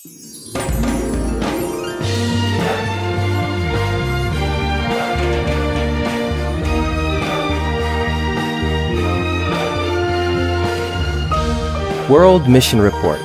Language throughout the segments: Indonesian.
World Mission Report.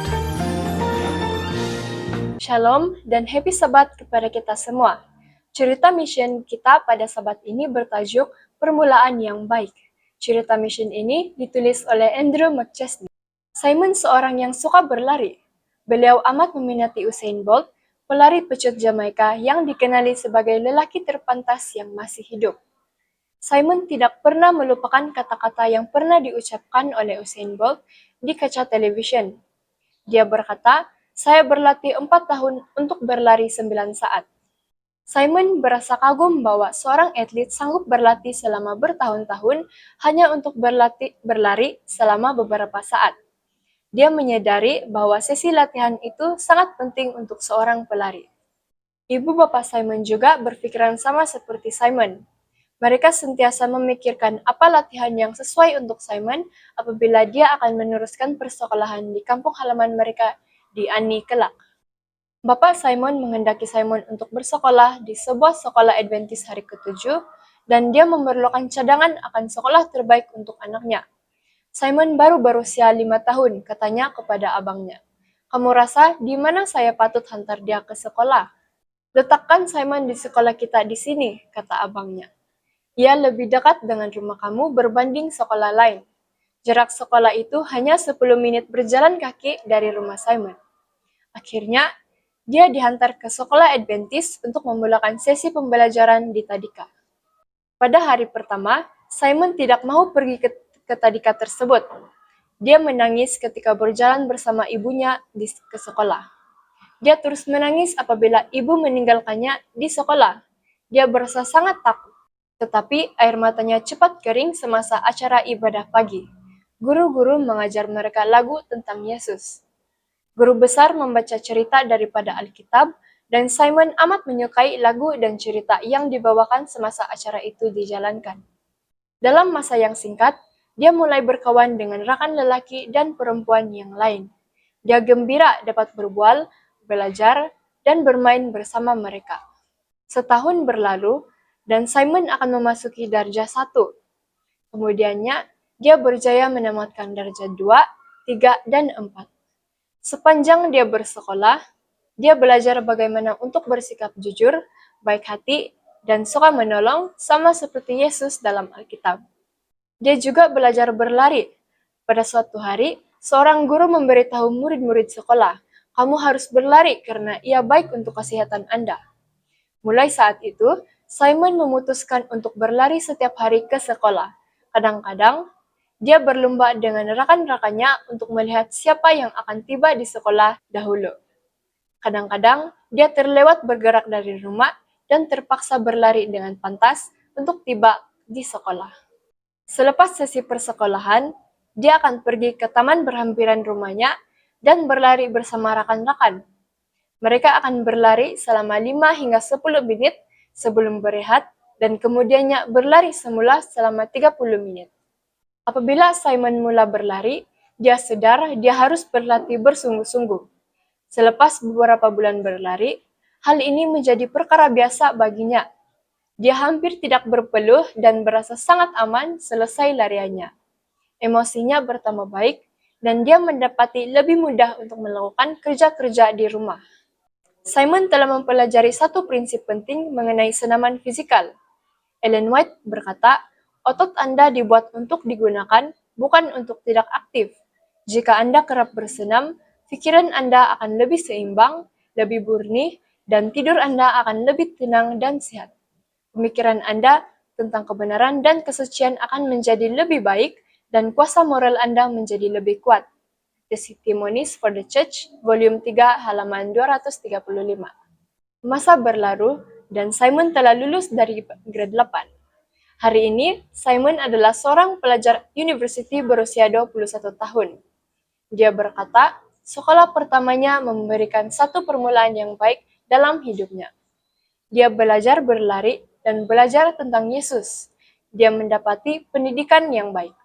Shalom dan happy Sabat kepada kita semua. Cerita mission kita pada Sabat ini bertajuk Permulaan yang Baik. Cerita mission ini ditulis oleh Andrew McChesney. Simon seorang yang suka berlari. Beliau amat meminati Usain Bolt, pelari pecut Jamaika yang dikenali sebagai lelaki terpantas yang masih hidup. Simon tidak pernah melupakan kata-kata yang pernah diucapkan oleh Usain Bolt di kaca televisyen. Dia berkata, "Saya berlatih 4 tahun untuk berlari 9 saat." Simon berasa kagum bahwa seorang atlet sanggup berlatih selama bertahun-tahun hanya untuk berlari selama beberapa saat. Dia menyadari bahwa sesi latihan itu sangat penting untuk seorang pelari. Ibu bapak Simon juga berpikiran sama seperti Simon. Mereka sentiasa memikirkan apa latihan yang sesuai untuk Simon apabila dia akan meneruskan persekolahan di kampung halaman mereka di Ani kelak. Bapak Simon menghendaki Simon untuk bersekolah di sebuah sekolah Adventist hari ke-7 dan dia memerlukan cadangan akan sekolah terbaik untuk anaknya. Simon baru berusia 5 tahun, katanya kepada abangnya. "Kamu rasa di mana saya patut hantar dia ke sekolah?" "Letakkan Simon di sekolah kita di sini," kata abangnya. "Ia lebih dekat dengan rumah kamu berbanding sekolah lain." Jarak sekolah itu hanya 10 menit berjalan kaki dari rumah Simon. Akhirnya, dia dihantar ke sekolah Adventist untuk memulakan sesi pembelajaran di Tadika. Pada hari pertama, Simon tidak mau pergi ke Tadika tersebut. Dia menangis ketika berjalan bersama ibunya ke sekolah. Dia terus menangis apabila ibu meninggalkannya di sekolah. Dia berasa sangat takut. Tetapi air matanya cepat kering semasa acara ibadah pagi. Guru-guru mengajar mereka lagu tentang Yesus. Guru besar membaca cerita daripada Alkitab, dan Simon amat menyukai lagu dan cerita yang dibawakan semasa acara itu dijalankan. Dalam masa yang singkat, dia mulai berkawan dengan rekan lelaki dan perempuan yang lain. Dia gembira dapat berbual, belajar, dan bermain bersama mereka. Setahun berlalu, dan Simon akan memasuki darjah 1. Kemudiannya, dia berjaya menamatkan darjah 2, 3, dan 4. Sepanjang dia bersekolah, dia belajar bagaimana untuk bersikap jujur, baik hati, dan suka menolong sama seperti Yesus dalam Alkitab. Dia juga belajar berlari. Pada suatu hari, seorang guru memberitahu murid-murid sekolah, "Kamu harus berlari karena ia baik untuk kesehatan Anda." Mulai saat itu, Simon memutuskan untuk berlari setiap hari ke sekolah. Kadang-kadang, dia berlomba dengan rekan-rekannya untuk melihat siapa yang akan tiba di sekolah dahulu. Kadang-kadang, dia terlewat bergerak dari rumah dan terpaksa berlari dengan pantas untuk tiba di sekolah. Selepas sesi persekolahan, dia akan pergi ke taman berhampiran rumahnya dan berlari bersama rekan-rekan. Mereka akan berlari selama 5 hingga 10 menit sebelum berehat dan kemudiannya berlari semula selama 30 menit. Apabila Simon mula berlari, dia sadar dia harus berlatih bersungguh-sungguh. Selepas beberapa bulan berlari, hal ini menjadi perkara biasa baginya. Dia hampir tidak berpeluh dan berasa sangat aman selesai lariannya. Emosinya bertambah baik dan dia mendapati lebih mudah untuk melakukan kerja-kerja di rumah. Simon telah mempelajari satu prinsip penting mengenai senaman fisikal. Ellen White berkata, "Otot Anda dibuat untuk digunakan, bukan untuk tidak aktif. Jika Anda kerap bersenam, pikiran Anda akan lebih seimbang, lebih murni, dan tidur Anda akan lebih tenang dan sehat. Pemikiran Anda tentang kebenaran dan kesucian akan menjadi lebih baik, dan kuasa moral Anda menjadi lebih kuat." The Testimonies for the Church, Volume 3, halaman 235. Masa berlalu, dan Simon telah lulus dari grade 8. Hari ini, Simon adalah seorang pelajar university berusia 21 tahun. Dia berkata, sekolah pertamanya memberikan satu permulaan yang baik dalam hidupnya. Dia belajar berlari dan belajar tentang Yesus. Dia mendapati pendidikan yang baik.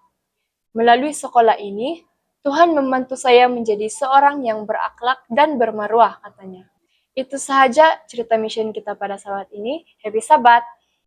Melalui sekolah ini, Tuhan membantu saya menjadi seorang yang berakhlak dan bermaruah, katanya. Itu sahaja cerita mission kita pada sahabat ini. Happy Sabat!